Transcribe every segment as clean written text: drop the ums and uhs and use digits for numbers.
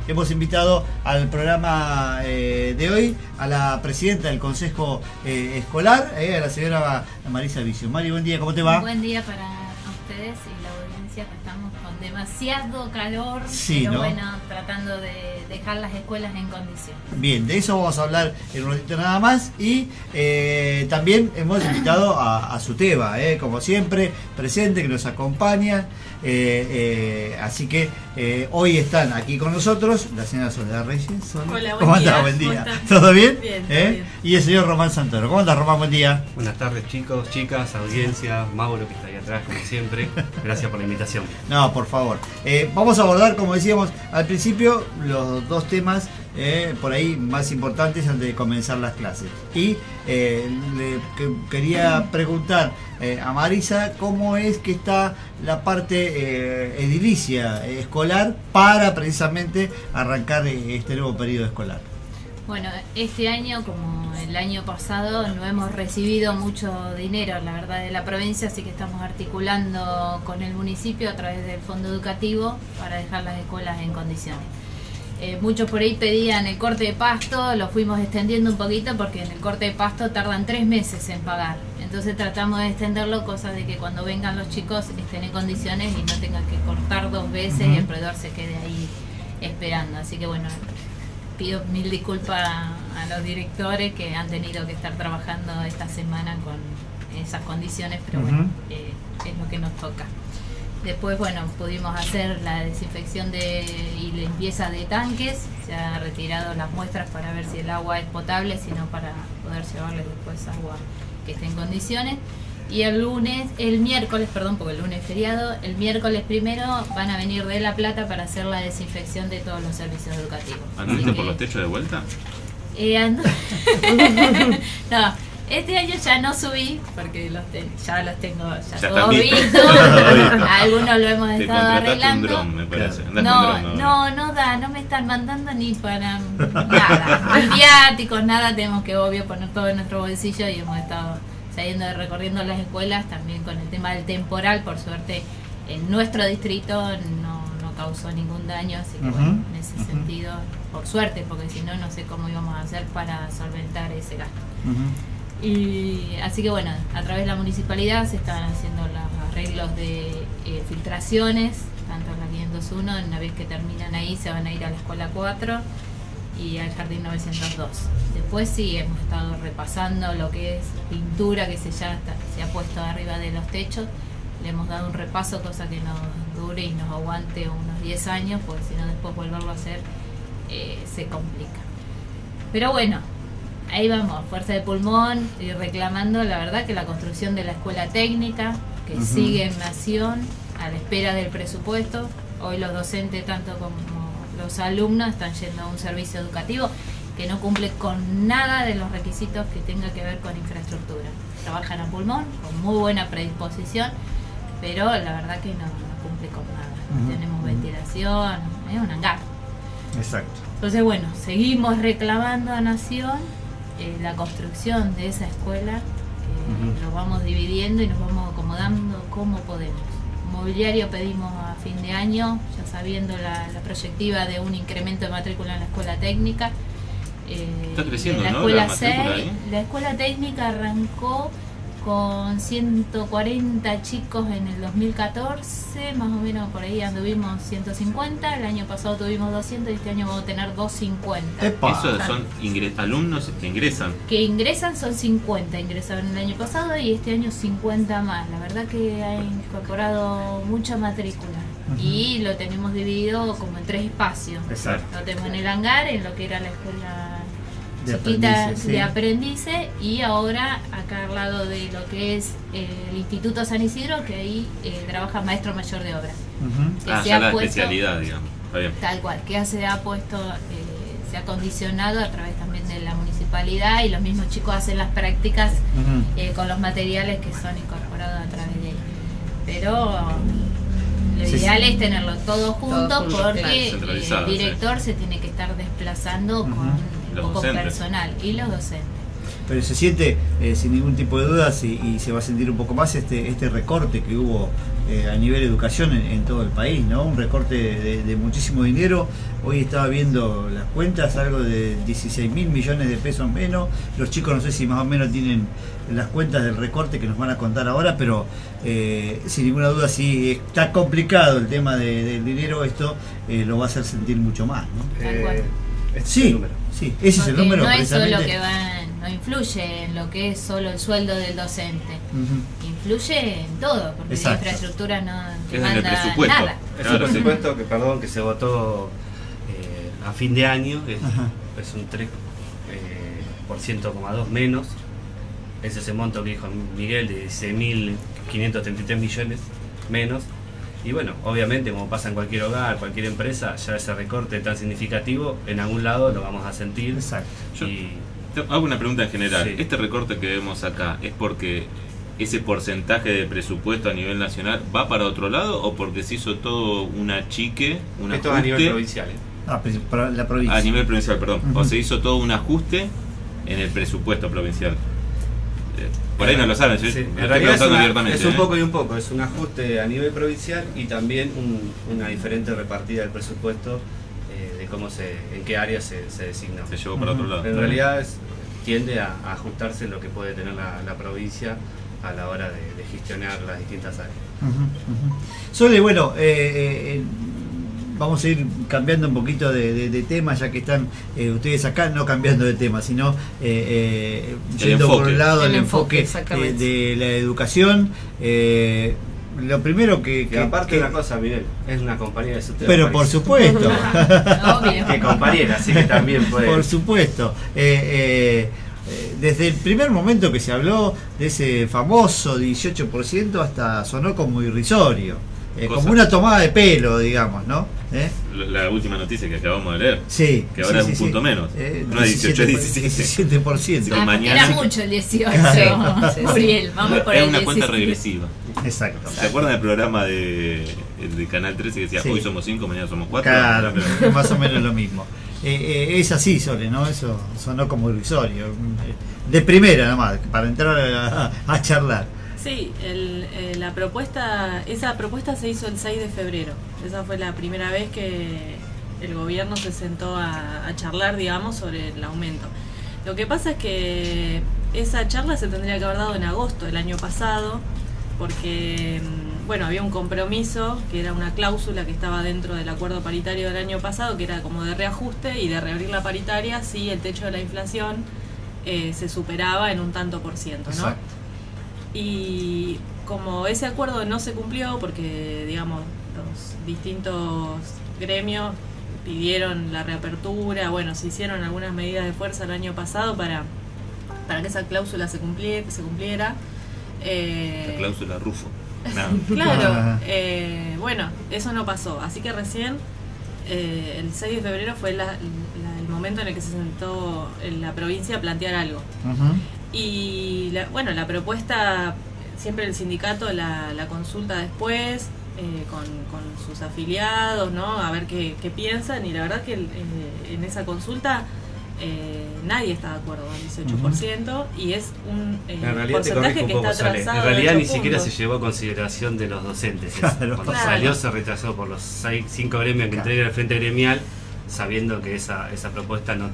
hemos invitado al programa de hoy a la presidenta del Consejo Escolar, a la señora Marisa Vicio. Mari, buen día, ¿cómo te va? Buen día para ustedes y la audiencia, que estamos con demasiado calor, sí, pero ¿no? bueno, tratando de dejar las escuelas en condiciones. Bien, de eso vamos a hablar en un ratito nada más. Y también hemos invitado a Suteba, como siempre, presente, que nos acompaña. Así que hoy están aquí con nosotros la señora Soledad Reyes. Hola, buen ¿Cómo día. andás? Buen día. ¿Cómo estás? ¿Todo bien? Bien, todo bien. Y el señor Román Santoro. ¿Cómo andás, Román? Buen día. Buenas tardes, chicos, chicas, audiencia, Mauro que está ahí atrás como siempre. Gracias por la invitación. No, por favor. Vamos a abordar, como decíamos al principio, los dos temas por ahí más importantes antes de comenzar las clases. Y quería preguntar a Marisa cómo es que está la parte edilicia escolar para precisamente arrancar este nuevo periodo escolar. Bueno, este año, como el año pasado, no hemos recibido mucho dinero, la verdad, de la provincia, así que estamos articulando con el municipio a través del fondo educativo para dejar las escuelas en condiciones. Muchos por ahí pedían el corte de pasto, lo fuimos extendiendo un poquito porque en el corte de pasto tardan 3 meses en pagar. Entonces tratamos de extenderlo, cosa de que cuando vengan los chicos estén en condiciones y no tengan que cortar 2 veces y el proveedor se quede ahí esperando. Así que bueno, pido 1000 disculpas a los directores que han tenido que estar trabajando esta semana con esas condiciones, pero bueno, es lo que nos toca. Después, bueno, pudimos hacer la desinfección y limpieza de tanques. Se han retirado las muestras para ver si el agua es potable, sino para poder llevarles después agua que esté en condiciones. Y el miércoles, porque el lunes es feriado, el miércoles primero van a venir de La Plata para hacer la desinfección de todos los servicios educativos. ¿Anduviste por los techos de vuelta? No. Este año ya no subí porque ya los tengo ya todos vistos. Algunos lo hemos Te estado contrataste arreglando. un dron, me parece. Andás No, con dron ahora. no me están mandando ni para nada. Ni viáticos, nada, tenemos que obvio poner todo en nuestro bolsillo y hemos estado recorriendo las escuelas también con el tema del temporal. Por suerte en nuestro distrito no causó ningún daño, así que bueno, en ese sentido, por suerte, porque si no, no sé cómo íbamos a hacer para solventar ese gasto. Y así que bueno, a través de la municipalidad se están haciendo los arreglos de filtraciones, tanto en la 501, una vez que terminan ahí se van a ir a la escuela 4 y al jardín 902. Después sí hemos estado repasando lo que es pintura que se ha puesto arriba de los techos. Le hemos dado un repaso, cosa que nos dure y nos aguante unos 10 años, porque si no después volverlo a hacer se complica. Pero bueno, ahí vamos, fuerza de pulmón y reclamando, la verdad, que la construcción de la escuela técnica, que sigue en Nación, a la espera del presupuesto. Hoy los docentes, tanto como los alumnos, están yendo a un servicio educativo que no cumple con nada de los requisitos que tenga que ver con infraestructura. Trabajan a pulmón, con muy buena predisposición, pero la verdad que no cumple con nada. Tenemos ventilación, es un hangar. Exacto. Entonces bueno, seguimos reclamando a Nación la construcción de esa escuela, que lo vamos dividiendo y nos vamos acomodando como podemos. Mobiliario pedimos a fin de año, ya sabiendo la proyectiva de un incremento de matrícula en la escuela técnica. Está creciendo, la ¿no? escuela La matrícula 6, ahí. la escuela técnica arrancó con 140 chicos en el 2014, más o menos por ahí anduvimos 150, el año pasado tuvimos 200 y este año vamos a tener 250. ¡Epa! Eso son alumnos que ingresan. Que ingresan son 50, ingresaron el año pasado y este año 50 más. La verdad que ha incorporado mucha matrícula y lo tenemos dividido como en 3 espacios. Exacto. Lo tenemos en el hangar, en lo que era la escuela De chiquita aprendices, sí. de aprendices, y ahora acá al lado de lo que es el Instituto San Isidro, que ahí trabaja maestro mayor de obra. Que se Ya ha la puesto, especialidad, digamos. Está bien. tal cual, que se ha puesto, se ha condicionado a través también de la municipalidad, y los mismos chicos hacen las prácticas con los materiales que son incorporados a través de él. Pero lo ideal es tenerlo todo junto, junto, porque claro. el Centralizado, director se tiene que estar desplazando con Los poco docentes. personal, y los docentes. Pero se siente sin ningún tipo de dudas y se va a sentir un poco más este recorte que hubo a nivel de educación en todo el país, ¿no? Un recorte de muchísimo dinero. Hoy estaba viendo las cuentas, algo de 16.000 millones de pesos menos. Los chicos no sé si más o menos tienen las cuentas del recorte que nos van a contar ahora, pero sin ninguna duda, si está complicado el tema del dinero, esto lo va a hacer sentir mucho más, ¿no? Tal cual. Este es Sí, el número. sí, ese es el Porque número. no es solo precisamente. que no influye en lo que es solo el sueldo del docente. Ujú. Influye en todo, porque Exacto. la infraestructura no Es en el demanda presupuesto. nada. Es Claro, un sí. presupuesto que se votó a fin de año, Ajá. es un 3,2% menos. Es ese monto que dijo Miguel de 16.533 millones menos. Y bueno, obviamente, como pasa en cualquier hogar, cualquier empresa, ya ese recorte tan significativo, en algún lado lo vamos a sentir. Exacto. Yo Y te hago una pregunta en general. Sí. ¿Este recorte que vemos acá es porque ese porcentaje de presupuesto a nivel nacional va para otro lado o porque se hizo todo un achique, un esto es a nivel ajuste provincial. Ah, para la provincia. a nivel provincial, perdón, Ujú. o se hizo todo un ajuste en el presupuesto provincial? Por ahí no lo saben, yo Sí, me en estoy realidad preguntando abiertamente. es un poco y un poco, es un ajuste a nivel provincial y también una diferente repartida del presupuesto de cómo en qué área se designó. Se llevó para otro lado. En realidad tiende a ajustarse lo que puede tener la provincia a la hora de gestionar las distintas áreas. Ujú, ujú. Sole, bueno, vamos a ir cambiando un poquito de tema, ya que están ustedes acá, no cambiando de tema, sino yendo por enfoque. un lado El el enfoque, enfoque exactamente. de la educación. Lo primero que Aparte una cosa, Miguel, es una compañía de subte. pero por supuesto, Obvio. Que compañera, así que también puede. por supuesto. Desde el primer momento que se habló de ese famoso 18% hasta sonó como irrisorio, Cosa. como una tomada de pelo, digamos, ¿no? La última noticia que acabamos de leer. Sí. Que ahora sí, es un sí, punto sí. menos. No es 18, es 17. 17%. Sí. Ah, mañana- era mucho el 18. Claro. Muriel, vamos por Es el una cuenta 17. regresiva. Exacto. ¿Se acuerdan del programa de Canal 13 que decía Sí. hoy somos 5, mañana somos 4? Claro, es más o menos lo mismo. Es así, Sole, ¿no? Eso sonó como irrisorio. De primera nomás, para entrar a charlar. Sí, esa propuesta se hizo el 6 de febrero. Esa fue la primera vez que el gobierno se sentó a charlar, digamos, sobre el aumento. Lo que pasa es que esa charla se tendría que haber dado en agosto del año pasado, porque bueno, había un compromiso que era una cláusula que estaba dentro del acuerdo paritario del año pasado, que era como de reajuste y de reabrir la paritaria si el techo de la inflación se superaba en un tanto por ciento, ¿no? Exacto. Y como ese acuerdo no se cumplió porque, digamos, los distintos gremios pidieron la reapertura, bueno, se hicieron algunas medidas de fuerza el año pasado para que esa cláusula se cumpliera. La cláusula Rufo. Nada. Claro, bueno, eso no pasó, así que recién el 6 de febrero fue el momento en el que se sentó en la provincia a plantear algo. Ujú. Y bueno, la propuesta, siempre el sindicato la consulta después con sus afiliados, ¿no? A ver qué piensan, y la verdad que en esa consulta nadie está de acuerdo al 18%, y es un En realidad te porcentaje corrijo que un poco, está Sale. atrasado. En realidad de ni 8 siquiera se puntos. llevó a consideración de los docentes. eso. Claro. Cuando Claro. salió se rechazó por los 5 gremios que Claro. integran el Frente Gremial, sabiendo que esa propuesta no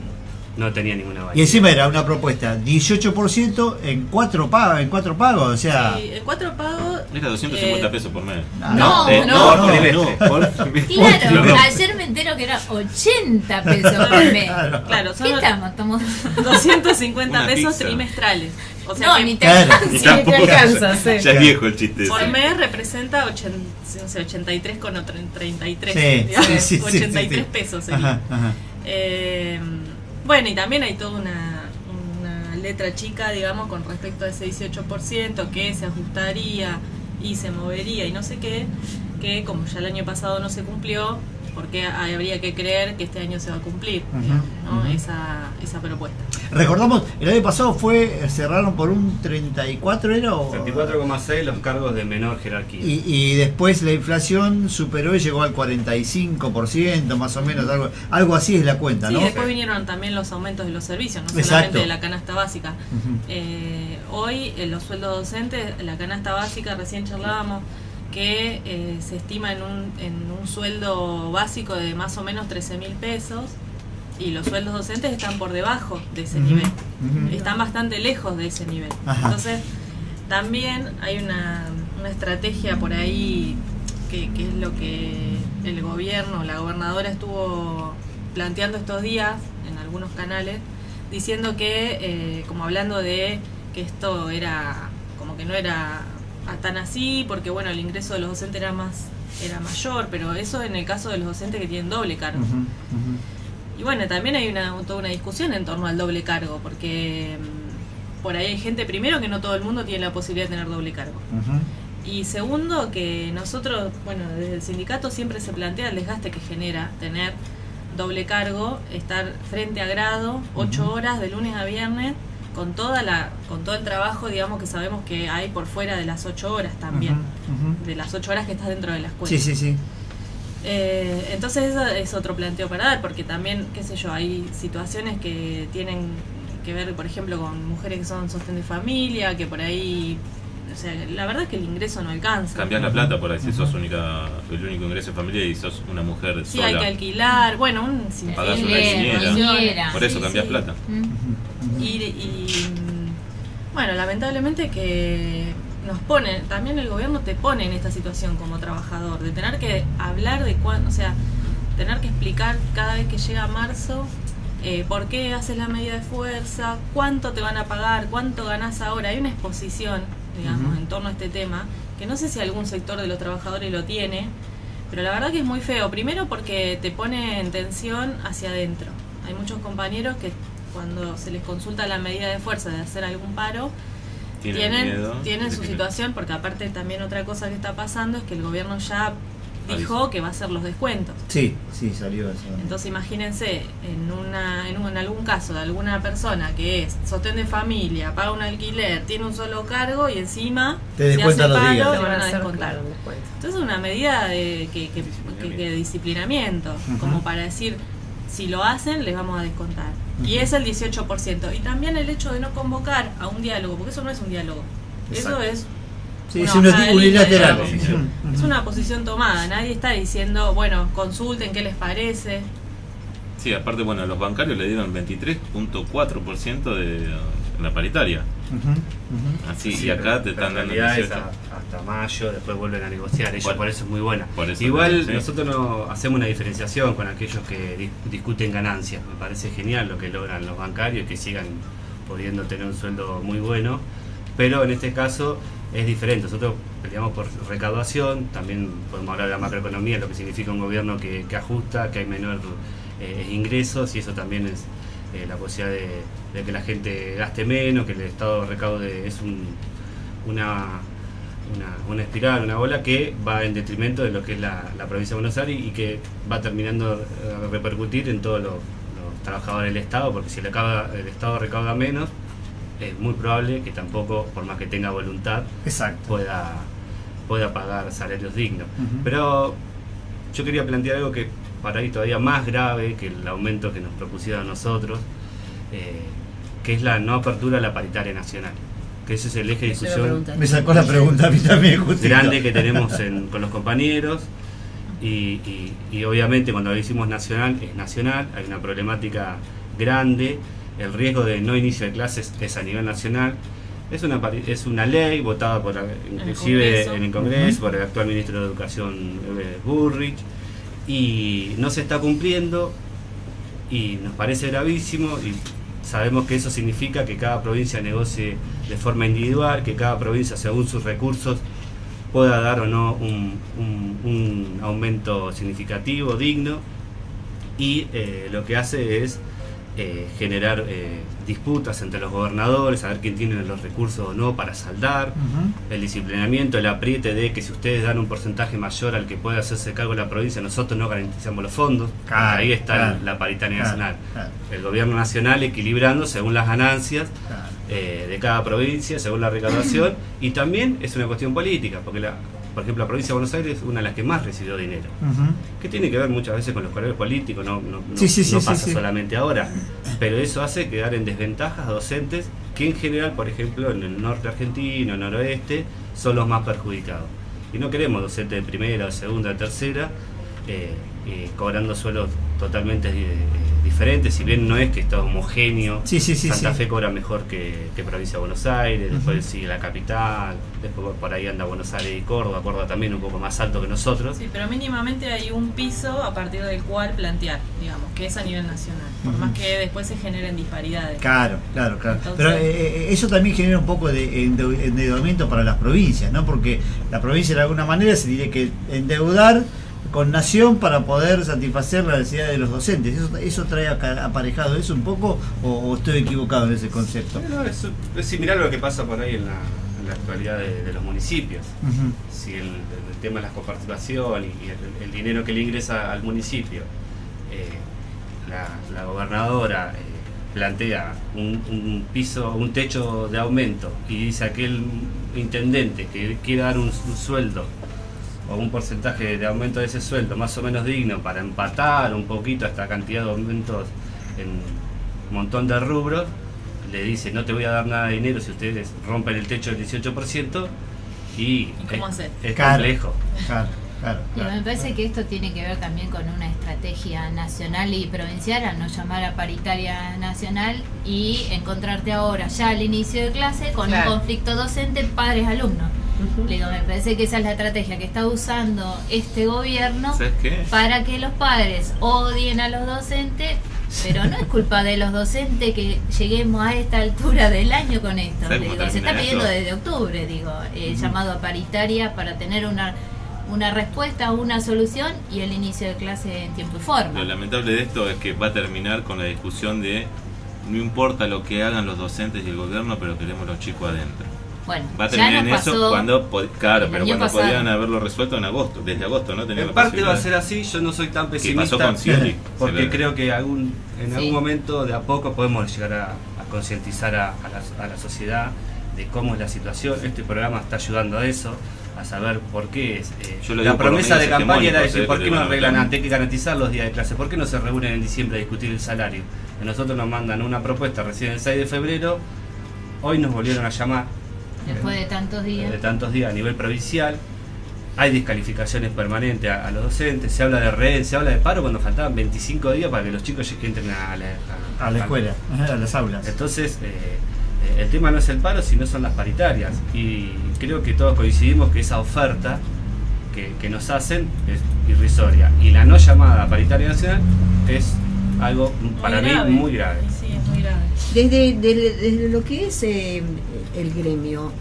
tenía ninguna validez. Y encima era una propuesta 18% en 4 pagos, o sea. Sí, en 4 pagos. Era 250 pesos por mes. No, no, no. por trimestre. Claro, No. ayer me entero que era 80 pesos por mes. Claro. Claro, ¿Qué son estamos? 250 Una pesos pizza. trimestrales. O sea No, que ni te Claro. alcanza. Ni Sí, tampoco. te alcanza, sí. Ya es viejo el chiste. por ese. mes representa 83,33. Sí, digamos, sí, sí, sí, 83 sí. pesos sería. Ajá, ajá. Bueno, y también hay toda una letra chica, digamos, con respecto a ese 18%, que se ajustaría y se movería y no sé qué, que como ya el año pasado no se cumplió, porque habría que creer que este año se va a cumplir, Ujú, digamos, ¿no? ujú. esa propuesta. Recordamos, el año pasado cerraron por un 34, ¿era? O, 34,6 los cargos de menor jerarquía. y después la inflación superó y llegó al 45%, más o menos, algo así es la cuenta, Sí, ¿no? después vinieron también los aumentos de los servicios, no Exacto. solamente de la canasta básica. Ujú. Hoy los sueldos docentes, la canasta básica, recién charlábamos, que se estima en un sueldo básico de más o menos 13.000 pesos, y los sueldos docentes están por debajo de ese nivel, están bastante lejos de ese nivel. Ajá. Entonces también hay una estrategia por ahí que es lo que el gobierno, la gobernadora estuvo planteando estos días en algunos canales, diciendo que, como hablando de que esto era como que no era tan así, porque bueno, el ingreso de los docentes era mayor, pero eso en el caso de los docentes que tienen doble cargo. Y bueno, también hay toda una discusión en torno al doble cargo, porque por ahí hay gente, primero, que no todo el mundo tiene la posibilidad de tener doble cargo. Y segundo, que nosotros, bueno, desde el sindicato siempre se plantea el desgaste que genera tener doble cargo, estar frente a grado, 8 horas de lunes a viernes, con todo el trabajo, digamos, que sabemos que hay por fuera de las 8 horas también, de las 8 horas que estás dentro de la escuela. Sí. Entonces eso es otro planteo para dar, porque también, qué sé yo, hay situaciones que tienen que ver, por ejemplo, con mujeres que son sostén de familia, que por ahí, o sea, la verdad es que el ingreso no alcanza. Cambiás la plata por ahí si sos el único ingreso de familia y sos una mujer sí, sola. hay que alquilar, bueno, pagás una niñera. Por eso cambiás plata. Y bueno, lamentablemente que nos pone, también el gobierno te pone en esta situación como trabajador, de tener que hablar de cuándo, o sea, tener que explicar cada vez que llega marzo por qué haces la medida de fuerza, cuánto te van a pagar, cuánto ganás ahora. Hay una exposición, digamos, en torno a este tema, que no sé si algún sector de los trabajadores lo tiene, pero la verdad que es muy feo. Primero porque te pone en tensión hacia adentro. Hay muchos compañeros que cuando se les consulta la medida de fuerza de hacer algún paro, tienen su situación, porque aparte también otra cosa que está pasando es que el gobierno ya dijo que va a hacer los descuentos. Sí, salió eso. Entonces imagínense, en algún caso de alguna persona que es sostén de familia, paga un alquiler, tiene un solo cargo y encima te descuentan los días. le van a descontar. Entonces es una medida de disciplinamiento, como para decir, si lo hacen, les vamos a descontar. Y es el 18%. Y también el hecho de no convocar a un diálogo, porque eso no es un diálogo. Exacto. Eso es unilateral. Es una posición tomada. Nadie está diciendo, bueno, consulten qué les parece. Sí, aparte, bueno, a los bancarios le dieron 23.4% de la paritaria. Así, sí, y acá te están dando 18. Hasta mayo, después vuelven a negociar. Ellos por eso es muy buena. Eso igual sí. Nosotros no hacemos una diferenciación con aquellos que discuten ganancias. Me parece genial lo que logran los bancarios, que sigan pudiendo tener un sueldo muy bueno, pero en este caso es diferente. Nosotros peleamos por recaudación, también podemos hablar de la macroeconomía, lo que significa un gobierno que ajusta, que hay menor ingresos, y eso también es la posibilidad de que la gente gaste menos, que el Estado recaude. Es una espiral, una bola que va en detrimento de lo que es la provincia de Buenos Aires, y que va terminando de repercutir en todos los trabajadores del Estado, porque si el Estado recauda menos, es muy probable que tampoco, por más que tenga voluntad, pueda pagar salarios dignos. Pero yo quería plantear algo que para ahí todavía más grave que el aumento que nos propusieron a nosotros, que es la no apertura a la paritaria nacional, que ese es el eje de discusión. Me sacó la pregunta a mí también, justito. Grande que tenemos con los compañeros, y obviamente cuando lo decimos nacional, es nacional, hay una problemática grande. El riesgo de no inicio de clases es a nivel nacional. Es una ley votada inclusive en el Congreso por el actual ministro de Educación, Burrich, y no se está cumpliendo, y nos parece gravísimo, y sabemos que eso significa que cada provincia negocie de forma individual, que cada provincia, según sus recursos, pueda dar o no un aumento significativo, digno, y lo que hace es generar disputas entre los gobernadores, saber quién tiene los recursos o no para saldar, el disciplinamiento, el apriete de que si ustedes dan un porcentaje mayor al que puede hacerse cargo la provincia, nosotros no garantizamos los fondos. Ahí está la paritaria nacional. El gobierno nacional equilibrando según las ganancias de cada provincia, según la recaudación, y también es una cuestión política, porque por ejemplo, la provincia de Buenos Aires es una de las que más recibió dinero, que tiene que ver muchas veces con los colores políticos, no pasa solamente ahora, pero eso hace quedar en desventajas a docentes que en general, por ejemplo, en el norte argentino, noroeste, son los más perjudicados. y no queremos docentes de primera, segunda, tercera, cobrando sueldos totalmente diferentes, si bien no es que está homogéneo. Santa Fe cobra mejor que provincia de Buenos Aires, después sigue la capital, después por ahí anda Buenos Aires y Córdoba también un poco más alto que nosotros. Sí, pero mínimamente hay un piso a partir del cual plantear, digamos, que es a nivel nacional, por más que después se generen disparidades. Claro. Entonces, pero eso también genera un poco de endeudamiento para las provincias, ¿no? Porque la provincia de alguna manera se tiene que endeudar con Nación para poder satisfacer la necesidad de los docentes. ¿Eso trae aparejado eso un poco o estoy equivocado en ese concepto? No, es similar a lo que pasa por ahí en la actualidad de los municipios. Si el tema de la coparticipación y el dinero que le ingresa al municipio, la gobernadora plantea un piso, un techo de aumento y dice aquel intendente que quiere dar un sueldo o un porcentaje de aumento de ese sueldo más o menos digno para empatar un poquito esta cantidad de aumentos en un montón de rubros, le dice no te voy a dar nada de dinero si ustedes rompen el techo del 18% ¿Y cómo hacer? Es complejo. Claro. Me parece que esto tiene que ver también con una estrategia nacional y provincial, a no llamar a paritaria nacional y encontrarte ahora ya al inicio de clase con un conflicto docente padres-alumnos. Digo, me parece que esa es la estrategia que está usando este gobierno para que los padres odien a los docentes, pero no es culpa de los docentes que lleguemos a esta altura del año con esto. Digo, se está pidiendo desde octubre, el llamado a paritaria para tener una respuesta, una solución y el inicio de clase en tiempo y forma. Lo lamentable de esto es que va a terminar con la discusión de no importa lo que hagan los docentes y el gobierno, pero queremos los chicos adentro. Bueno, va a terminar en eso cuando podían haberlo resuelto en agosto, desde agosto, ¿no? En parte va a ser así, yo no soy tan pesimista. ¿Qué pasó con Scioli? Porque creo que en algún momento de a poco podemos llegar a concientizar a la sociedad de cómo es la situación. Este programa está ayudando a eso, a saber por qué es. La promesa de campaña era decir, ¿por qué no arreglan antes? Hay que garantizar los días de clase. ¿Por qué no se reúnen en diciembre a discutir el salario? Y nosotros nos mandan una propuesta recién el 6 de febrero, hoy nos volvieron a llamar. Después de tantos días. De tantos días a nivel provincial. Hay descalificaciones permanentes a los docentes, se habla de rehén, se habla de paro cuando faltaban 25 días para que los chicos entren a la escuela, a las aulas. Entonces, el tema no es el paro, sino son las paritarias. Y creo que todos coincidimos que esa oferta que nos hacen es irrisoria. Y la no llamada paritaria nacional es algo para mí muy grave. Sí, es muy grave. Desde lo que es el gremio,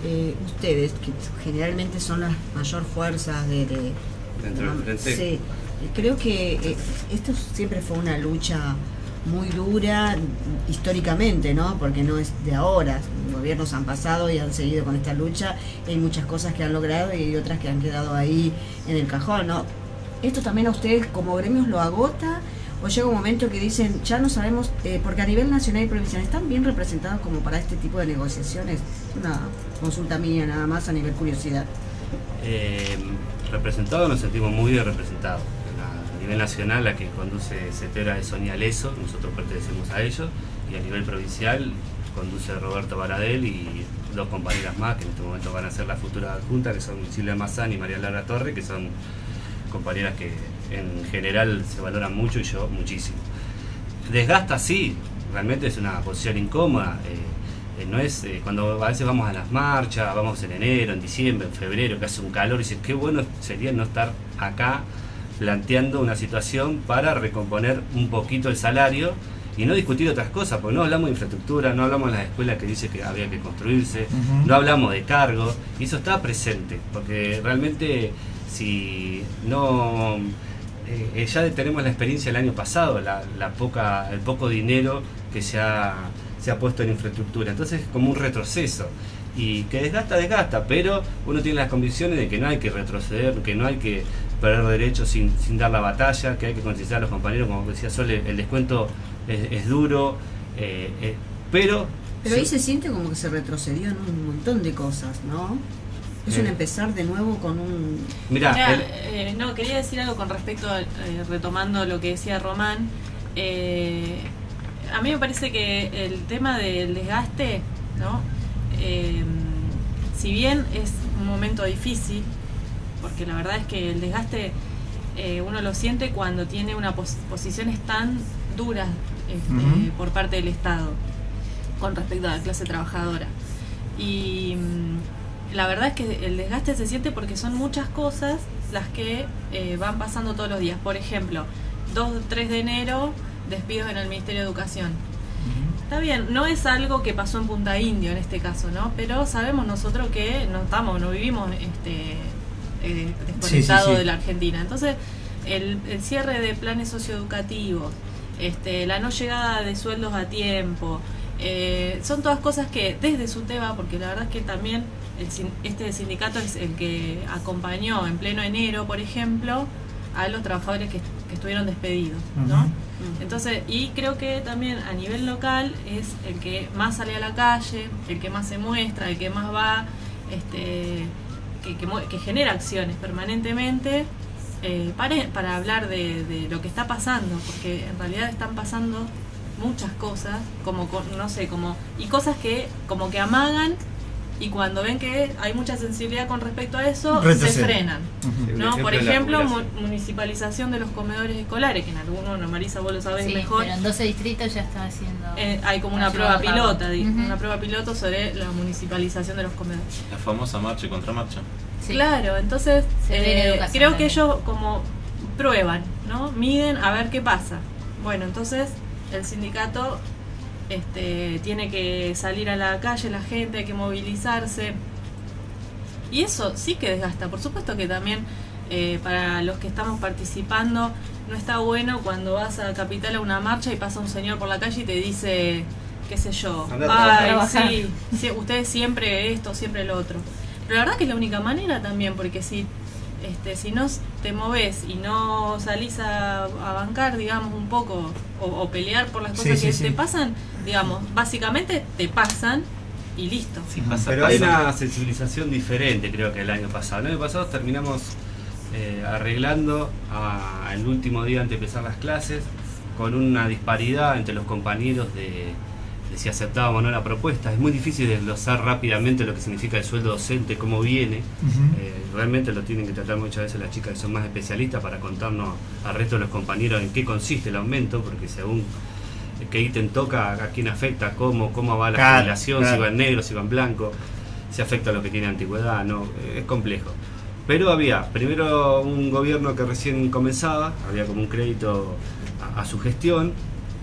ustedes, que generalmente son las mayor fuerzas dentro del frente. Sí, creo que esto siempre fue una lucha muy dura históricamente, ¿no? Porque no es de ahora, gobiernos han pasado y han seguido con esta lucha, hay muchas cosas que han logrado y otras que han quedado ahí en el cajón, ¿no? ¿Esto también a ustedes como gremios lo agota? ¿O llega un momento que dicen, ya no sabemos, porque a nivel nacional y provincial están bien representados como para este tipo de negociaciones? Es una consulta mía nada más a nivel curiosidad. Representados nos sentimos muy bien representados. A nivel nacional la que conduce Cetera es Sonia Leso, nosotros pertenecemos a ellos, y a nivel provincial conduce Roberto Baradel y dos compañeras más que en este momento van a ser la futura adjunta, que son Silvia Mazán y María Lara Torre, que son compañeras que en general se valoran mucho y yo muchísimo. Desgasta sí, realmente es una posición incómoda, no es cuando a veces vamos a las marchas, vamos en enero, en diciembre, en febrero, que hace un calor y dices qué bueno sería no estar acá planteando una situación para recomponer un poquito el salario y no discutir otras cosas, porque no hablamos de infraestructura, no hablamos de las escuelas que dice que había que construirse, no hablamos de cargos, y eso está presente, porque realmente si no ya tenemos la experiencia el año pasado, el poco dinero que se ha puesto en infraestructura, entonces es como un retroceso y que desgasta, pero uno tiene las convicciones de que no hay que retroceder, que no hay que perder derechos sin dar la batalla, que hay que concienciar a los compañeros, como decía Sol, el descuento es duro, pero ahí se siente como que se retrocedió en un montón de cosas, ¿no? Es un empezar de nuevo con un... no, quería decir algo con respecto a, retomando lo que decía Román. A mí me parece que el tema del desgaste, ¿no? Si bien es un momento difícil, porque la verdad es que el desgaste uno lo siente cuando tiene una posiciones tan duras por parte del Estado con respecto a la clase trabajadora. Y la verdad es que el desgaste se siente porque son muchas cosas las que van pasando todos los días. Por ejemplo, 2-3 de enero, despidos en el Ministerio de Educación. Está bien, no es algo que pasó en Punta Indio en este caso, ¿no? Pero sabemos nosotros que no vivimos desconectados de la Argentina. Entonces, el cierre de planes socioeducativos, la no llegada de sueldos a tiempo, son todas cosas que desde SUTEBA, porque la verdad es que también este sindicato es el que acompañó en pleno enero, por ejemplo, a los trabajadores que estuvieron despedidos, ¿no? Entonces, y creo que también a nivel local es el que más sale a la calle, el que más se muestra, el que más va, que genera acciones permanentemente para hablar de lo que está pasando, porque en realidad están pasando muchas cosas, y cosas que como que amagan, y cuando ven que hay mucha sensibilidad con respecto a eso, se frenan. ¿No? Por ejemplo, municipalización de los comedores escolares, que en algunos, Marisa, vos lo sabés mejor. Pero en 12 distritos ya está haciendo. Hay como una prueba piloto sobre la municipalización de los comedores. La famosa marcha y contramarcha. Sí. Claro, entonces creo que ellos como prueban, ¿no? Miden a ver qué pasa. Bueno, entonces el sindicato tiene que salir a la calle, la gente, hay que movilizarse. Y eso sí que desgasta. Por supuesto que también para los que estamos participando no está bueno cuando vas a Capital a una marcha y pasa un señor por la calle y te dice, qué sé yo, ay, sí, ustedes siempre esto, siempre lo otro. Pero la verdad que es la única manera también, porque si no te moves y no salís a bancar, digamos, un poco, o pelear por las cosas que te pasan, digamos, básicamente te pasan y listo. Sí, pero hay una sensibilización diferente, creo que el año pasado. El año pasado terminamos arreglando el último día antes de empezar las clases, con una disparidad entre los compañeros de si aceptábamos o no la propuesta. Es muy difícil desglosar rápidamente lo que significa el sueldo docente, cómo viene. Realmente lo tienen que tratar muchas veces las chicas que son más especialistas para contarnos al resto de los compañeros en qué consiste el aumento, porque según qué ítem toca, a quién afecta, cómo va la jubilación, si va en negro, si va en blanco, si afecta a lo que tiene antigüedad, no, es complejo. Pero había primero un gobierno que recién comenzaba, había como un crédito a su gestión.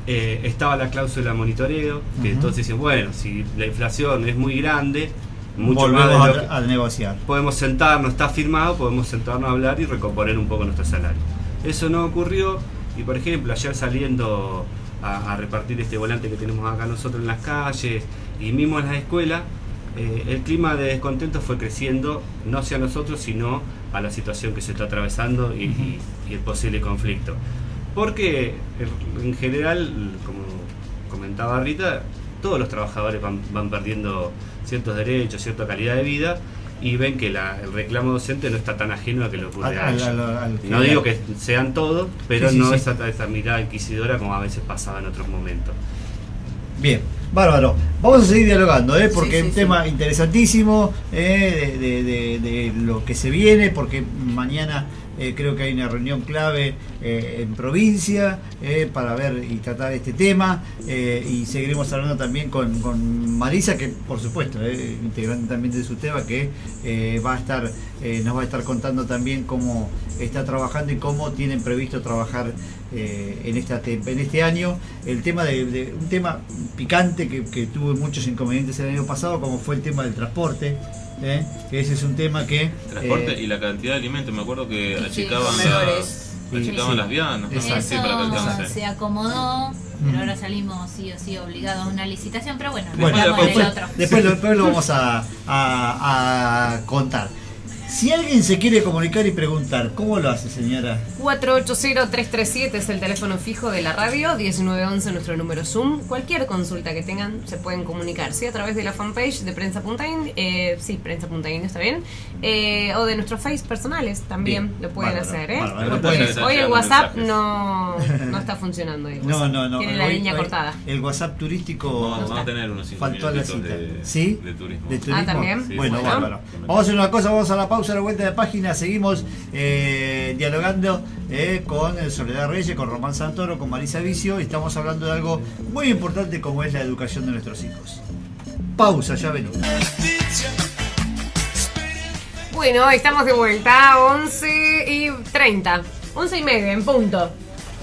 Estaba la cláusula monitoreo, que entonces dicen, bueno, si la inflación es muy grande, mucho volvemos más de a negociar. Podemos sentarnos, está firmado, podemos sentarnos a hablar y recomponer un poco nuestro salario. Eso no ocurrió, y por ejemplo, ayer saliendo a repartir este volante que tenemos acá nosotros en las calles, y mismo en las escuelas, el clima de descontento fue creciendo, no hacia nosotros, sino a la situación que se está atravesando y el posible conflicto. Porque en general, como comentaba Rita, todos los trabajadores van perdiendo ciertos derechos, cierta calidad de vida, y ven que el reclamo docente no está tan ajeno a que le ocurre a ellos. No digo que sean todos, pero no esa mirada inquisidora como a veces pasaba en otros momentos. Bien, bárbaro. Vamos a seguir dialogando, porque es un tema interesantísimo de lo que se viene, porque mañana creo que hay una reunión clave en provincia para ver y tratar este tema, y seguiremos hablando también con Marisa, que por supuesto integrante también de SUTEBA, que nos va a estar contando también cómo está trabajando y cómo tienen previsto trabajar en este año. El tema de un tema picante que tuvo muchos inconvenientes el año pasado, como fue el tema del transporte. Que ese es un tema que... Transporte y la cantidad de alimentos, me acuerdo que achicaban las viandas. Eso se acomodó, pero ahora salimos sí o sí obligados a una licitación, pero bueno, después lo vamos a contar. Si alguien se quiere comunicar y preguntar, ¿cómo lo hace, señora? 480-337 es el teléfono fijo de la radio, 1911 nuestro número Zoom. Cualquier consulta que tengan se pueden comunicar, ¿sí? A través de la fanpage de Prensa Punta Indio, sí, Prensa Punta Indio está bien, o de nuestros face personales también bien, lo pueden hacer, Hoy el WhatsApp no está funcionando. No. Tiene la línea cortada. El WhatsApp turístico vamos a tener unos 5 faltó a la cita. de turismo. ¿Sí? ¿De turismo? ¿También? Sí, bueno, bárbaro. Vamos a hacer una cosa, vamos a la pausa. pausa, a la vuelta de página seguimos dialogando con Soledad Reyes, con Román Santoro, con Marisa Vicio, y estamos hablando de algo muy importante como es la educación de nuestros hijos. Pausa, ya venimos. Bueno, estamos de vuelta, 11:30, 11:30 en punto.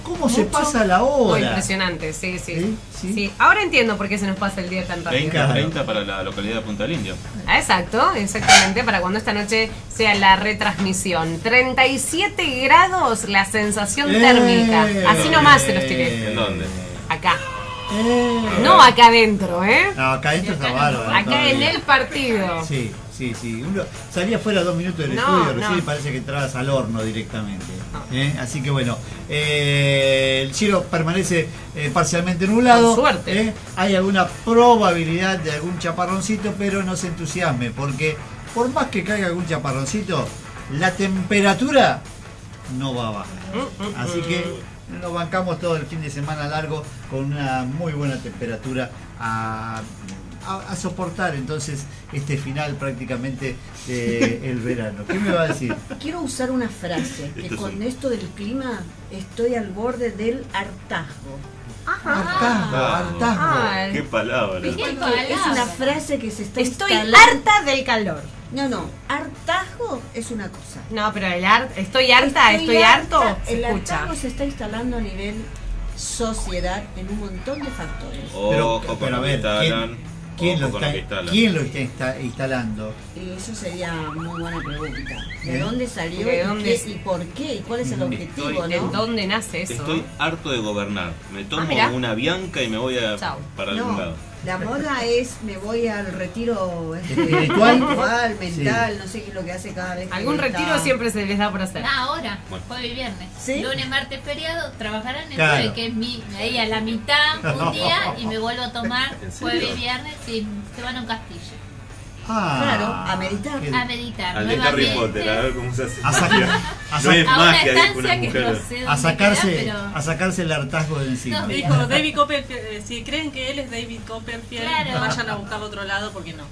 ¿Cómo se pasa la hora? Muy impresionante, sí. ¿Sí? Ahora entiendo por qué se nos pasa el día tan rápido. 20:30 para la localidad de Punta del Indio. Exacto, exactamente, para cuando esta noche sea la retransmisión. 37 grados la sensación térmica. Así nomás se los tiré. ¿En dónde? Acá. No acá adentro, ¿eh? No, acá adentro está bárbaro. Acá en el partido. Sí. Uno salía fuera 2 minutos del estudio recién y parece que entrabas al horno directamente. Así que bueno, el cielo permanece parcialmente nublado. Con suerte. Hay alguna probabilidad de algún chaparroncito, pero no se entusiasme, porque por más que caiga algún chaparroncito, la temperatura no va a bajar. Así que nos bancamos todo el fin de semana largo con una muy buena temperatura a soportar entonces este final prácticamente del verano. ¿Qué me va a decir? Quiero usar una frase que con esto del clima estoy al borde del hartazgo. Hartazgo. Qué palabra. Bien. Es una frase que se está Estoy instalando. harta del calor. No, hartazgo es una cosa. No, pero estoy harto, se El escucha. hartazgo se está instalando a nivel sociedad en un montón de factores. Ojo con a lo que ver, instalan. ¿quién Ojo lo con lo que instalan. está instalando? Y eso sería muy buena pregunta. ¿De ¿Eh? dónde salió ¿De y, dónde y por qué? ¿Y cuál es el objetivo? ¿En ¿no? dónde nace eso? Estoy harto de gobernar. Me tomo mirá. una bianca y me voy Chau. para algún No, lado. la moda es me voy al retiro ¿Espiritual? mental, no sé qué es lo que hace cada vez que Algún está- retiro siempre se les da por hacer. Ahora, Bueno. jueves y viernes. ¿Sí? Lunes, martes, feriado, trabajarán el Claro. jueves, que es ahí a la mitad, un día, y me vuelvo a tomar ¿En serio? jueves y viernes, y se van a un castillo. Claro, a meditar. qué- A meditar. Al de Harry nuevamente, Potter, a ver cómo se hace. A sacar- a No es a una magia, dijo una estancia que mujer. no sé dónde a sacarse queda, a sacarse el hartazgo de encima. No, Dijo David Copperfield, si creen que él es David Copperfield, Claro. vayan a buscarlo a otro lado porque no.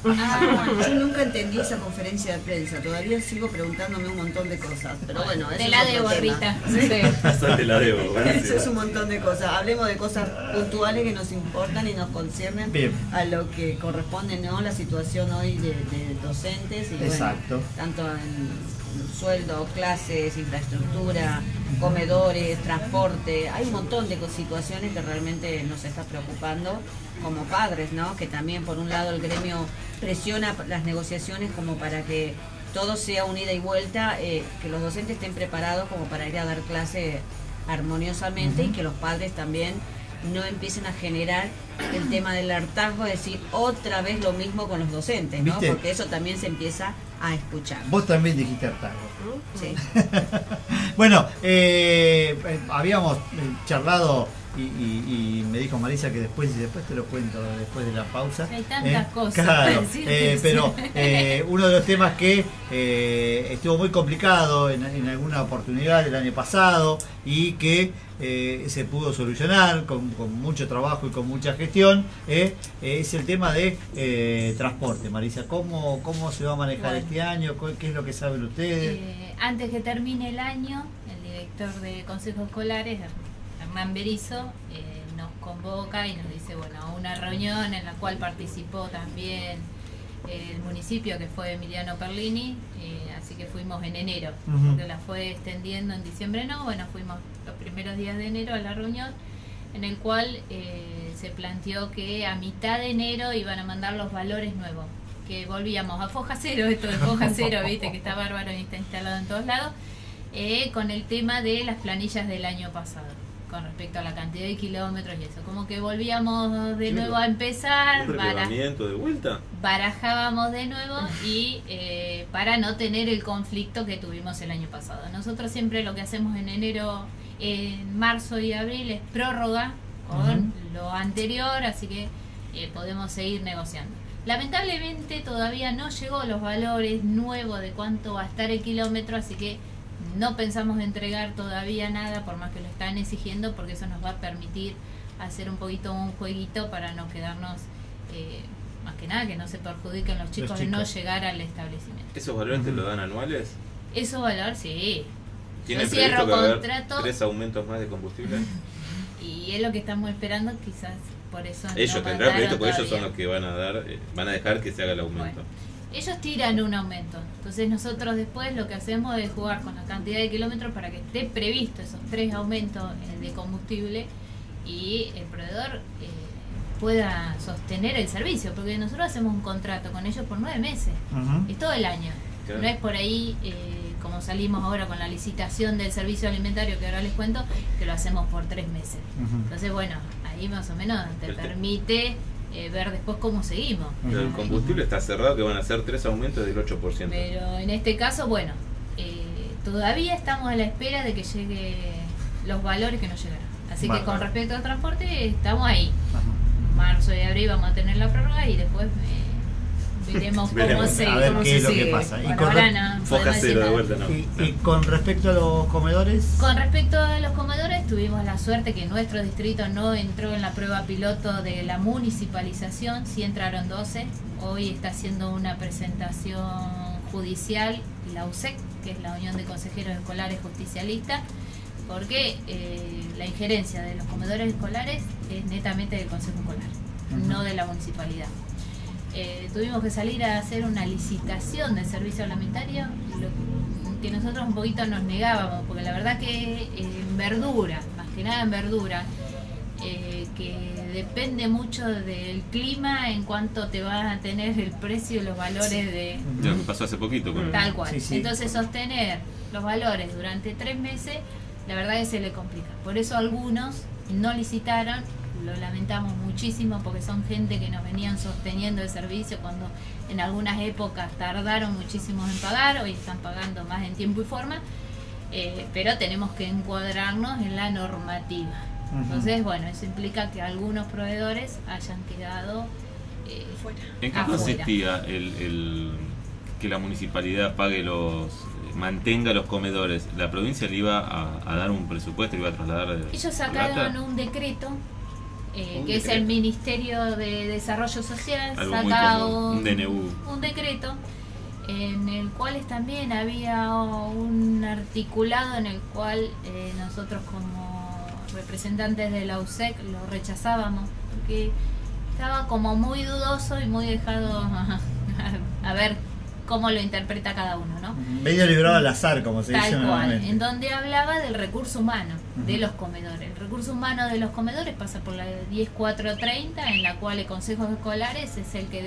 Yo nunca entendí esa conferencia de prensa, todavía sigo preguntándome un montón de cosas, pero bueno, eso te es la otro debo, tema. Rita. Sí. Esa te la debo. Eso es un montón de cosas. Hablemos de cosas puntuales que nos importan y nos conciernen Bien. a lo que corresponde, ¿no? La situación hoy de docentes y Exacto. bueno, tanto en sueldo, clases, infraestructura, comedores, transporte. Hay un montón de situaciones que realmente nos está preocupando como padres, ¿no? Que también por un lado el gremio presiona las negociaciones como para que todo sea un ida y vuelta, que los docentes estén preparados como para ir a dar clase armoniosamente y que los padres también no empiecen a generar el tema del hartazgo, es decir, otra vez lo mismo con los docentes, ¿no? ¿Viste? Porque eso también se empieza a escuchar. Vos también dijiste hartazgo. Sí. Bueno, habíamos charlado y me dijo Marisa que después te lo cuento después de la pausa. Hay tantas cosas Claro, para decirte. pero uno de los temas que estuvo muy complicado en alguna oportunidad el año pasado y que se pudo solucionar con mucho trabajo y con mucha gestión, es el tema de transporte. Marisa, ¿cómo se va a manejar Bueno. este año? ¿Qué es lo que saben ustedes? Antes que termine el año, el director de consejos escolares, Hernán Berizo, nos convoca y nos dice, bueno, a una reunión en la cual participó también el municipio, que fue Emiliano Perlini, así que fuimos en enero, Ujú. porque la fue extendiendo en diciembre, no, bueno, fuimos los primeros días de enero a la reunión, en el cual se planteó que a mitad de enero iban a mandar los valores nuevos, que volvíamos a foja cero, esto de foja cero, viste, que está bárbaro y está instalado en todos lados, con el tema de las planillas del año pasado, con respecto a la cantidad de kilómetros y eso, como que volvíamos de nuevo a empezar, ¿Un relevamiento de vuelta? barajábamos de nuevo y para no tener el conflicto que tuvimos el año pasado. Nosotros siempre lo que hacemos en enero, en marzo y abril es prórroga con lo anterior, así que podemos seguir negociando. Lamentablemente todavía no llegó los valores nuevos de cuánto va a estar el kilómetro, así que no pensamos entregar todavía nada, por más que lo están exigiendo, porque eso nos va a permitir hacer un poquito un jueguito para no quedarnos más que nada que no se perjudiquen los chicos de no chicos. llegar al establecimiento. ¿Esos valores te lo dan anuales? Eso valor, sí. ¿Tienen Yo cierro previsto que va a haber contrato 3 aumentos más de combustible? y es lo que estamos esperando, quizás por eso Ellos no tendrán previsto, mandaron porque ellos son todavía. los que van a dar, van a dejar que se haga el aumento. Bueno, ellos tiran un aumento, entonces nosotros después lo que hacemos es jugar con la cantidad de kilómetros para que esté previsto esos 3 aumentos de combustible y el proveedor pueda sostener el servicio, porque nosotros hacemos un contrato con ellos por 9 meses, Ujú. es todo el año, Claro. no es por ahí como salimos ahora con la licitación del servicio alimentario que ahora les cuento, que lo hacemos por 3 meses. Ujú. Entonces bueno, ahí más o menos te Este- permite ver después cómo seguimos. Pero el combustible está cerrado que van a ser 3 aumentos del 8%. Pero en este caso, bueno, todavía estamos a la espera de que lleguen los valores que nos llegaron. Así que Bárbaro. con respecto al transporte, estamos ahí. Ajá. Marzo y abril vamos a tener la prórroga y después veremos cómo Veremos. se, A ver cómo qué se es lo que sigue. pasa. Y Bueno, con ahora re- no Foja podemos decir cero de nada. vuelta, no. Y con respecto a los comedores, Con respecto a los comedores, tuvimos la suerte que nuestro distrito no entró en la prueba piloto de la municipalización, sí entraron 12. Hoy está haciendo una presentación judicial la USEC, que es la Unión de Consejeros Escolares Justicialistas, porque la injerencia de los comedores escolares es netamente del Consejo Escolar, Ujú. no de la municipalidad. Tuvimos que salir a hacer una licitación del servicio alimentario, lo que nosotros un poquito nos negábamos, porque la verdad que en verdura, más que nada en verdura, que depende mucho del clima en cuanto te van a tener el precio y los valores de Lo que pasó hace poquito. Con tal cual. Sí, sí. Entonces sostener los valores durante 3 meses, la verdad que se le complica. Por eso algunos no licitaron, lo lamentamos muchísimo porque son gente que nos venían sosteniendo el servicio cuando en algunas épocas tardaron muchísimo en pagar, hoy están pagando más en tiempo y forma, pero tenemos que encuadrarnos en la normativa. Ujú. Entonces, bueno, eso implica que algunos proveedores hayan quedado Fuera. ¿En qué afuera. consistía el que la municipalidad pague mantenga los comedores? ¿La provincia le iba a dar un presupuesto, le iba a trasladar Ellos sacaron plata? un decreto, Un que es decreto. el Ministerio de Desarrollo Social, Algo muy saca común, un DNU. un decreto en el cual también había un articulado en el cual nosotros como representantes de la USEC lo rechazábamos, porque estaba como muy dudoso y muy dejado a ver cómo lo interpreta cada uno, ¿no? medio librado al azar, como se dice Tal cual, normalmente. en donde hablaba del recurso humano de Ujú. los comedores. El recurso humano de los comedores pasa por la 10430, en la cual el Consejo Escolares es el que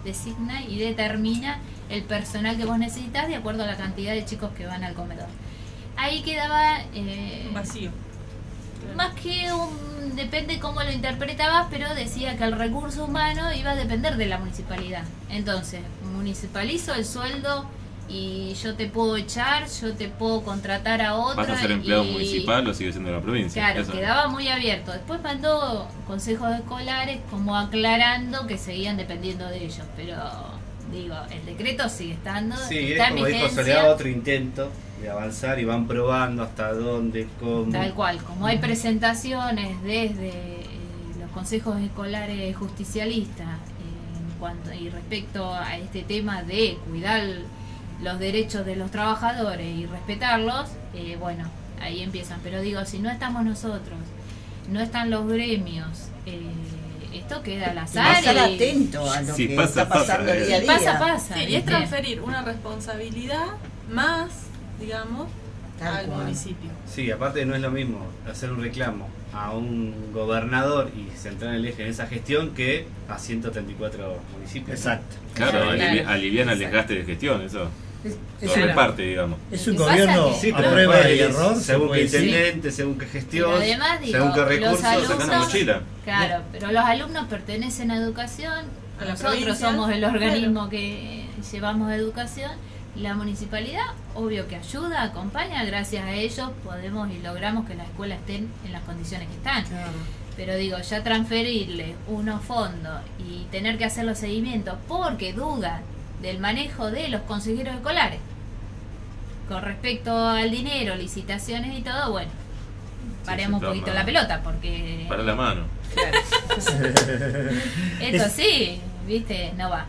designa y determina el personal que vos necesitas de acuerdo a la cantidad de chicos que van al comedor. Ahí quedaba Vacío. más que depende cómo lo interpretabas, pero decía que el recurso humano iba a depender de la municipalidad. Entonces, municipalizo el sueldo y yo te puedo echar, yo te puedo contratar a otra. ¿Vas a ser empleado y- municipal o sigue siendo de la provincia? Claro, Eso. quedaba muy abierto. Después mandó consejos escolares como aclarando que seguían dependiendo de ellos, pero digo, el decreto sigue estando, Sí, es está en como dijo vigencia. Soledad, otro intento de avanzar y van probando hasta dónde, cómo. Tal cual, como hay presentaciones desde los consejos escolares justicialistas en cuanto y respecto a este tema de cuidar los derechos de los trabajadores y respetarlos, bueno, ahí empiezan. Pero digo, si no estamos nosotros, no están los gremios, esto queda al Y azar. estar y- atento a lo Si que pasa, está pasando pasa, día a si día. pasa. Sí, y es ¿viste? transferir una responsabilidad más, digamos, Tal al cual. municipio. Sí, aparte no es lo mismo hacer un reclamo a un gobernador y centrar el eje en esa gestión que a 134 municipios. Exacto. Claro, Claro. alivian el Exacto. desgaste de gestión, eso. Es Lo un- reparte, digamos. Es un Lo que pasa gobierno es que- Sí, a pero prueba después, y error. se según qué puede decir. intendente, según qué gestión, Pero además, digo, según qué los recursos. alumnos- Sacan la mochila. Claro, pero los alumnos pertenecen a educación, A la nosotros provincia, somos el organismo claro. que llevamos educación, la municipalidad, obvio que ayuda, acompaña, gracias a ellos podemos y logramos que las escuelas estén en las condiciones que están. Claro. Pero digo, ya transferirle unos fondos y tener que hacer los seguimientos porque dudan del manejo de los consejeros escolares con respecto al dinero, licitaciones y todo, bueno, paremos se un poquito toma- la pelota porque Para la mano. esto Es- sí, viste, no va.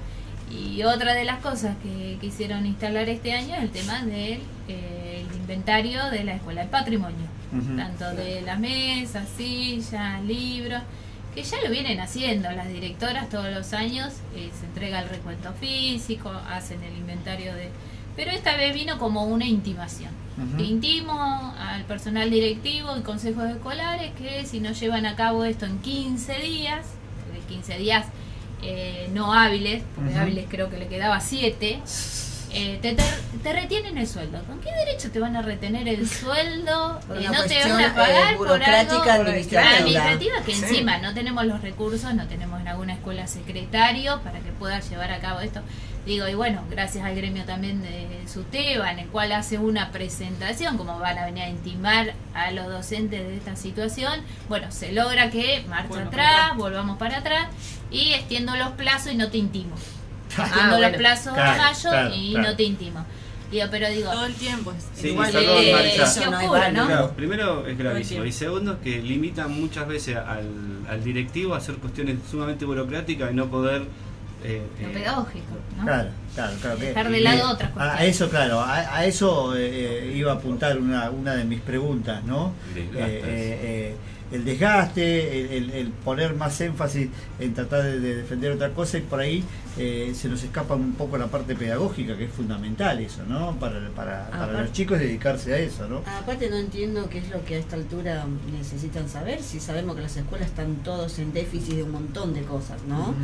Y otra de las cosas que quisieron instalar este año es el tema del el inventario de la Escuela del Patrimonio, tanto de las mesas, sillas, libros, que ya lo vienen haciendo las directoras todos los años, se entrega el recuento físico, hacen el inventario de... Pero esta vez vino como una intimación. Intimo al personal directivo y consejos escolares que si no llevan a cabo esto en 15 días, de 15 días no hábiles, porque hábiles creo que le quedaba 7, te retienen el sueldo. ¿Con qué derecho te van a retener el sueldo? Por No una te van cuestión, a pagar por algo burocrática administrativa. que Sí. encima no tenemos los recursos, no tenemos en alguna escuela secretario para que pueda llevar a cabo esto. Digo, y bueno, gracias al gremio también de SUTEBA, en el cual hace una presentación, como van a venir a intimar a los docentes de esta situación, bueno, se logra que marcha Bueno, atrás, volvamos para atrás, y extiendo los plazos y no te intimo. Extiendo bueno. los plazos Claro, a mayo claro, y claro. no te intimo. Digo, pero digo, Todo el tiempo es Sí, igual. perdón, Marisa. eso no es oscuro, válido. ¿no? Claro, primero es gravísimo Todo el y segundo que limita muchas veces al directivo a hacer cuestiones sumamente burocráticas y no poder lo pedagógico, ¿no? Claro. que- Dejar de lado otras a cuestiones. eso, claro, a eso iba a apuntar una de mis preguntas, ¿no? Desgastes. El desgaste, el poner más énfasis en tratar de defender otra cosa y por ahí se nos escapa un poco la parte pedagógica, que es fundamental eso, ¿no? Para Aparte- los chicos dedicarse a eso, ¿no? Aparte no entiendo qué es lo que a esta altura necesitan saber, si sabemos que las escuelas están todos en déficit de un montón de cosas, ¿no?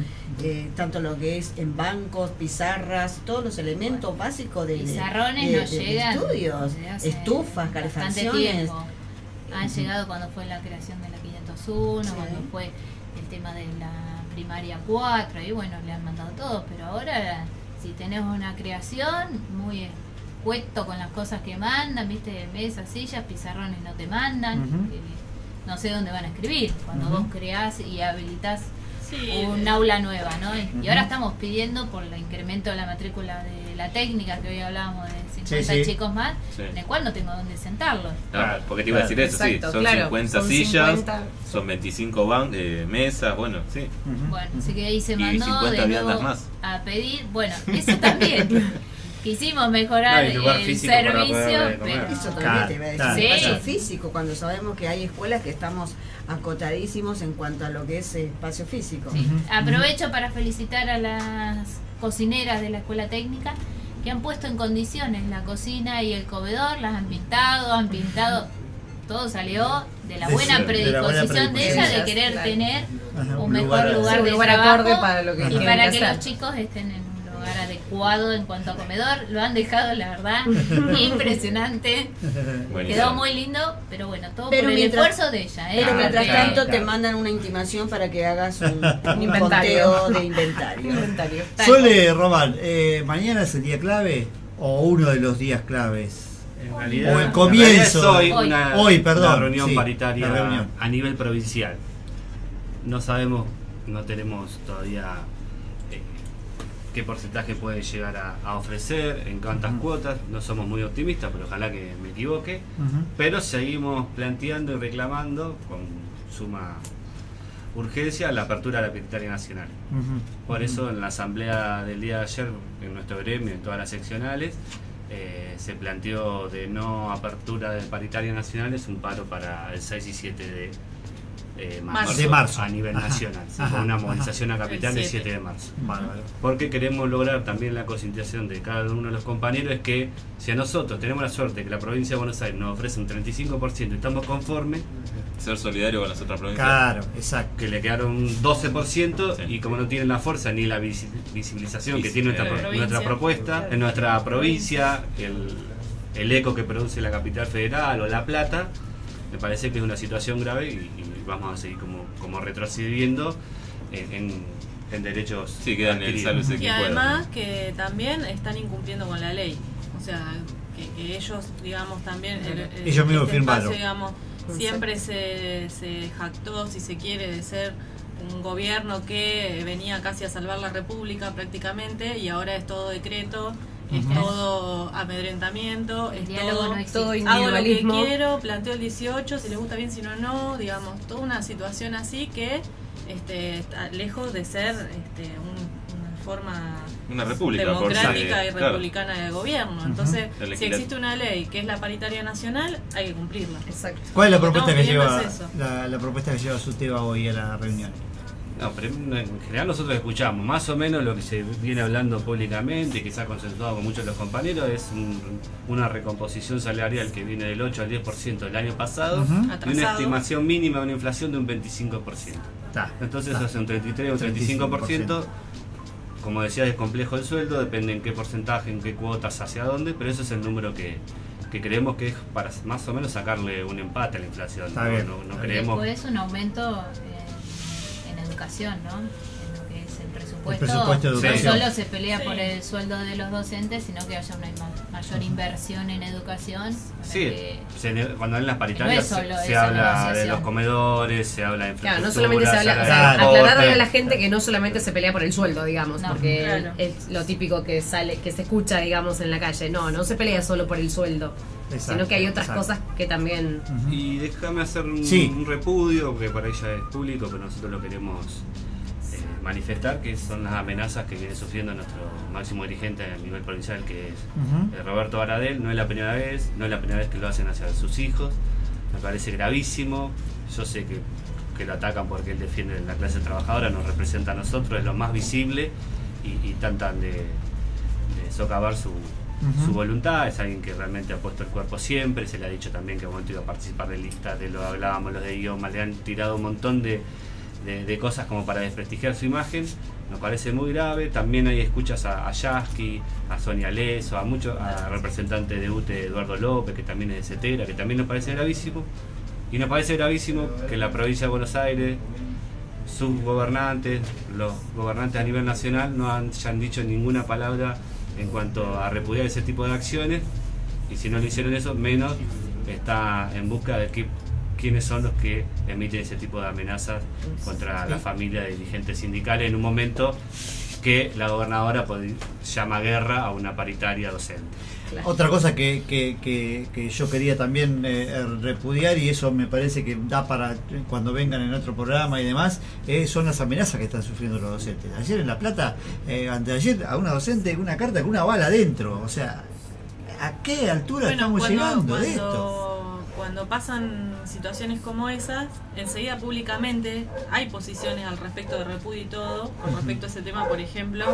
Tanto lo que es en bancos, pizarras, todos los elementos básicos de Pizarrones no llegan estudios, desde hace estufas, bastante calefacciones. tiempo. Han llegado cuando fue la creación de la 501, Sí. cuando fue el tema de la primaria 4, y bueno, le han mandado todo, pero ahora si tenés una creación muy escueto con las cosas que mandan, viste, mesas, sillas, pizarrones no te mandan, no sé dónde van a escribir, cuando vos creás y habilitás Sí, un aula nueva, ¿no? Y ahora estamos pidiendo por el incremento de la matrícula de la técnica, que hoy hablábamos de 50 Sí, sí. chicos más, Sí. en el cual no tengo dónde sentarlos. Claro, porque te iba a decir eso, Exacto, sí, son claro, 50 son sillas, 50. son 25 mesas, bueno, sí. Bueno, así que ahí se Y mandó 50 de viandas nuevo más. a pedir, bueno, eso también. Quisimos mejorar No, y lugar el físico para servicio, poder comer. pero Eso Claro, también te iba a decir, claro, espacio claro. físico, cuando sabemos que hay escuelas que estamos acotadísimos en cuanto a lo que es espacio físico. sí. Aprovecho para felicitar a las cocineras de la escuela técnica que han puesto en condiciones la cocina y el comedor, las han pintado, todo salió de la De buena su- de la buena predisposición de ella de predisposición. querer Claro. tener Ajá, un mejor lugar Sí, un de lugar trabajo acorde para lo que y tienen para que que hacer. los chicos estén en un lugar adecuado en cuanto a comedor. Lo han dejado, la verdad, impresionante. Buenísimo. Quedó muy lindo, pero bueno, todo Pero por el mientras- esfuerzo de ella. Pero mientras claro, tanto te claro. mandan una intimación para que hagas un Inventario. conteo de inventario. Inventario. Suele, Román, ¿mañana es el día clave o uno de los días claves? En realidad, O el comienzo. en realidad es Hoy, perdón, una reunión sí, paritaria la reunión. a nivel provincial. No sabemos, no tenemos todavía qué porcentaje puede llegar a ofrecer, en cuántas cuotas. No somos muy optimistas, pero ojalá que me equivoque. Pero seguimos planteando y reclamando con suma urgencia la apertura de la paritaria nacional. Por eso en la asamblea del día de ayer, en nuestro gremio, en todas las seccionales, se planteó de no apertura de paritaria nacionales un paro para el 6 y 7 de marzo. a nivel Ajá. nacional, ¿sí? Ajá. Con una Ajá. movilización a capital El el 7. 7 de marzo. Bárbaro. Porque queremos lograr también la concientización de cada uno de los compañeros, es que si a nosotros tenemos la suerte que la provincia de Buenos Aires nos ofrece un 35% y estamos conformes, Ser solidario con las otras provincias. Claro, exacto. que le quedaron un 12% Sí. y como no tienen la fuerza ni la visibilización que tiene nuestra, Provincia. nuestra propuesta en nuestra provincia, el eco que produce la capital federal o La Plata, me parece que es una situación grave y vamos a seguir como retrocediendo en derechos Sí, quedan en el adquiridos. sálvese Y quien pueda. además que también están incumpliendo con la ley. O sea, que ellos, digamos, también... Ellos mismos este firmaron. espacio, digamos, siempre se jactó, si se quiere, de ser un gobierno que venía casi a salvar la república prácticamente, y ahora es todo decreto, es todo amedrentamiento, El es diálogo todo... no existe. Todo Hago lo que individualismo. quiero, planteo el 18, si les gusta bien, si no, no, digamos, toda una situación así que está lejos de ser una forma Una república, democrática y claro. republicana de gobierno. Entonces, El si existe una ley que es la paritaria nacional, hay que cumplirla. Exacto. ¿Cuál es la propuesta que Estamos lleva pidiendo eso. la propuesta que lleva SUTEBA hoy a la reunión? No, pero en general nosotros escuchamos más o menos lo que se viene hablando públicamente, que se ha consensuado con muchos de los compañeros, es una recomposición salarial que viene del 8 al 10% del año pasado Ujú. y una Atrasado. estimación mínima de una inflación de un 25%. Está. Entonces eso hace un 33 o un 35%. Como decía, es complejo el sueldo, depende en qué porcentaje, en qué cuotas, hacia dónde, pero ese es el número que creemos que es para más o menos sacarle un empate a la inflación. Está ¿no? bien. No Y creemos. Después un aumento en educación, ¿no? En lo que es el presupuesto. El presupuesto de no educación. solo se pelea Sí. por el sueldo de los docentes, sino que haya una mayor inversión en educación. para Sí, que- cuando en las paritarias no es solo se esa habla de negociación. los comedores, se habla de Claro, infraestructura, no solamente se habla, o de sea, transporte. aclararle a la gente que no solamente se pelea por el sueldo, digamos, No, porque claro. es lo típico que que se escucha, digamos, en la calle. No se pelea solo por el sueldo, Exacto, sino que hay otras exacto. cosas que también... Ujú. Y déjame hacer Sí. un repudio, que por ahí ya es público, pero nosotros lo queremos manifestar, que son las amenazas que viene sufriendo nuestro máximo dirigente a nivel provincial, que es Ujú. Roberto Baradel. No es la primera vez que lo hacen hacia sus hijos. Me parece gravísimo. Yo sé que lo atacan porque él defiende la clase trabajadora, nos representa a nosotros, es lo más visible y tratan de socavar su voluntad. Es alguien que realmente ha puesto el cuerpo siempre. Se le ha dicho también que en un momento iba a participar de listas, de lo hablábamos, los de idioma, le han tirado un montón de cosas como para desprestigiar su imagen. Nos parece muy grave. También hay escuchas a Yasky, a Sonia Leso, a representantes de UTE, Eduardo López, que también es de Cetera, que también nos parece gravísimo. Y nos parece gravísimo que la provincia de Buenos Aires, sus gobernantes, los gobernantes a nivel nacional, no hayan dicho ninguna palabra en cuanto a repudiar ese tipo de acciones. Y si no lo hicieron eso, menos está en busca de quiénes son los que emiten ese tipo de amenazas contra la familia de dirigentes sindicales en un momento que la gobernadora llama guerra a una paritaria docente. Otra cosa que yo quería también repudiar, y eso me parece que da para cuando vengan en otro programa y demás, son las amenazas que están sufriendo los docentes. Ayer en La Plata, anteayer, a una docente una carta con una bala adentro. O sea, ¿a qué altura estamos llegando de esto? Cuando pasan situaciones como esas, enseguida públicamente hay posiciones al respecto de repudio y todo. Con respecto a ese tema, por ejemplo,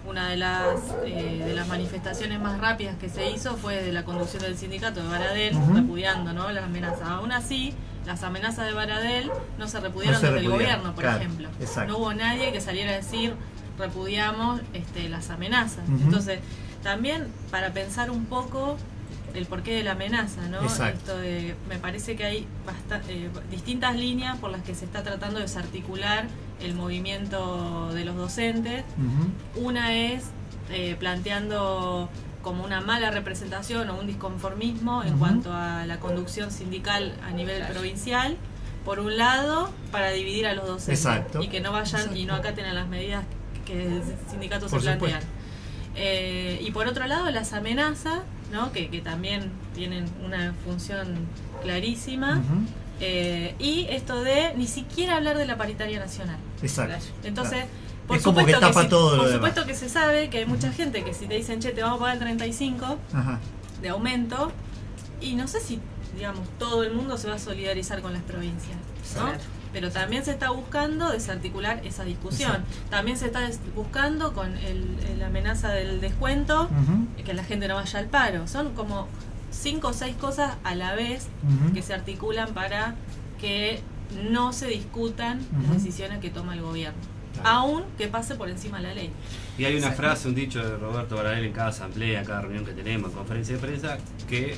una de las manifestaciones más rápidas que se hizo fue de la conducción del sindicato de Baradel, repudiando, ¿no?, las amenazas. Aún así, las amenazas de Baradel no se repudiaron desde el gobierno, por ejemplo. Exacto. No hubo nadie que saliera a decir repudiamos las amenazas. Ujú. Entonces, también para pensar un poco el porqué de la amenaza, ¿no? Exacto. Me parece que hay distintas líneas por las que se está tratando de desarticular el movimiento de los docentes. Ujú. Una es planteando como una mala representación o un disconformismo en Ujú. cuanto a la conducción sindical a nivel provincial, por un lado, para dividir a los docentes. Exacto. Y que no vayan y no acaten a las medidas que el sindicato Por se plantean. supuesto. Y por otro lado, las amenazas, ¿no?, que también tienen una función clarísima. Ujú. Y esto de ni siquiera hablar de la paritaria nacional. Exacto. Entonces, Claro. por Es como supuesto que tapa todo lo por demás. supuesto que se sabe que hay mucha gente que si te dicen, che, te vamos a pagar el 35 Ajá. de aumento, y no sé si, digamos, todo el mundo se va a solidarizar con las provincias, ¿no? Claro. Pero también se está buscando desarticular esa discusión. Exacto. También se está buscando con la amenaza del descuento, Ujú. que la gente no vaya al paro. Son como 5 o 6 cosas a la vez Ujú. que se articulan para que no se discutan Ujú. las decisiones que toma el gobierno, Claro. aun que pase por encima de la ley. Y hay una frase, un dicho de Roberto Baradel en cada asamblea, en cada reunión que tenemos, en conferencia de prensa, que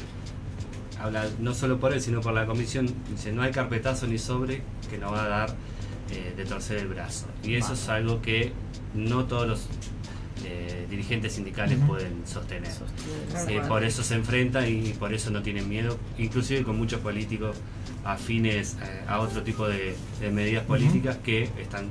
habla no solo por él, sino por la comisión. Dice, no hay carpetazo ni sobre que nos va a dar de torcer el brazo. Y eso es algo que no todos los dirigentes sindicales Ujú. pueden sostener. Por eso se enfrentan y por eso no tienen miedo, inclusive con muchos políticos afines a otro tipo de medidas políticas que están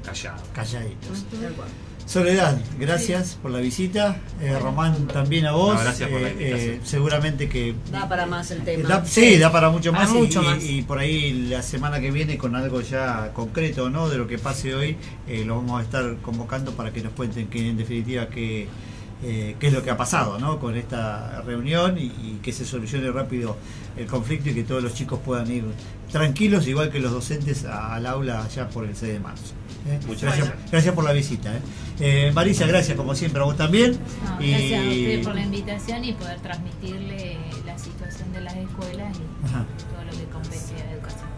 callados. Calladitos. Tal cual. Soledad, gracias por la visita. Román, también a vos. No, gracias por la invitación. Seguramente que Da para más el tema. da para mucho Para más, mucho más. Y por ahí la semana que viene con algo ya concreto, ¿no? De lo que pase hoy, lo vamos a estar convocando para que nos cuenten que en definitiva qué es lo que ha pasado, ¿no? Con esta reunión y que se solucione rápido el conflicto y que todos los chicos puedan ir tranquilos, igual que los docentes, al aula ya por el 6 de marzo. Muchas Gracias por la visita. Marisa, gracias como siempre a vos también. No, gracias a ustedes por la invitación y poder transmitirle la situación de las escuelas y Ajá. todo lo que compete a la educación.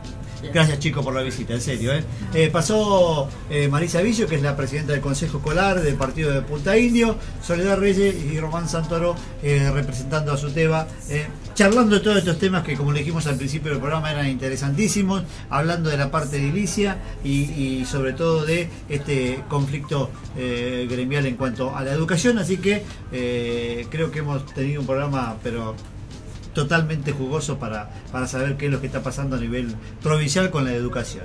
Gracias chicos por la visita, en serio. Pasó Marisa Villo, que es la presidenta del Consejo Escolar del partido de Punta Indio, Soledad Reyes y Román Santoro representando a SUTEBA, charlando de todos estos temas que, como le dijimos al principio del programa, eran interesantísimos, hablando de la parte edilicia y sobre todo de este conflicto gremial en cuanto a la educación. Así que creo que hemos tenido un programa, pero totalmente jugoso para saber qué es lo que está pasando a nivel provincial con la educación.